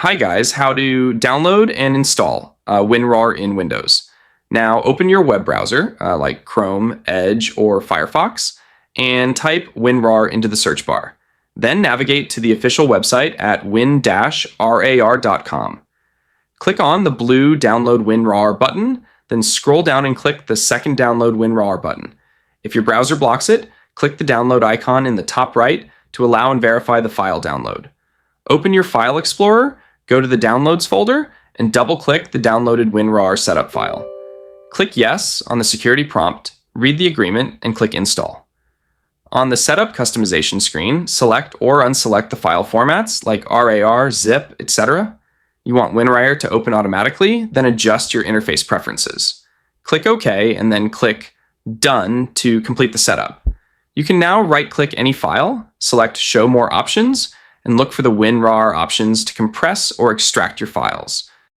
Hi guys, how to download and install WinRAR in Windows. Now open your web browser like Chrome, Edge, or Firefox and type WinRAR into the search bar. Then navigate to the official website at win-rar.com. Click on the blue Download WinRAR button, then scroll down and click the second Download WinRAR button. If your browser blocks it, click the download icon in the top right to allow and verify the file download. Open your File Explorer, go to the Downloads folder, and double-click the downloaded WinRAR setup file. Click Yes on the security prompt, read the agreement, and click Install. On the Setup Customization screen, select or unselect the file formats like RAR, zip, etc. You want WinRAR to open automatically, then adjust your interface preferences. Click OK, and then click Done to complete the setup. You can now right-click any file, select Show More Options, and look for the WinRAR options to compress or extract your files.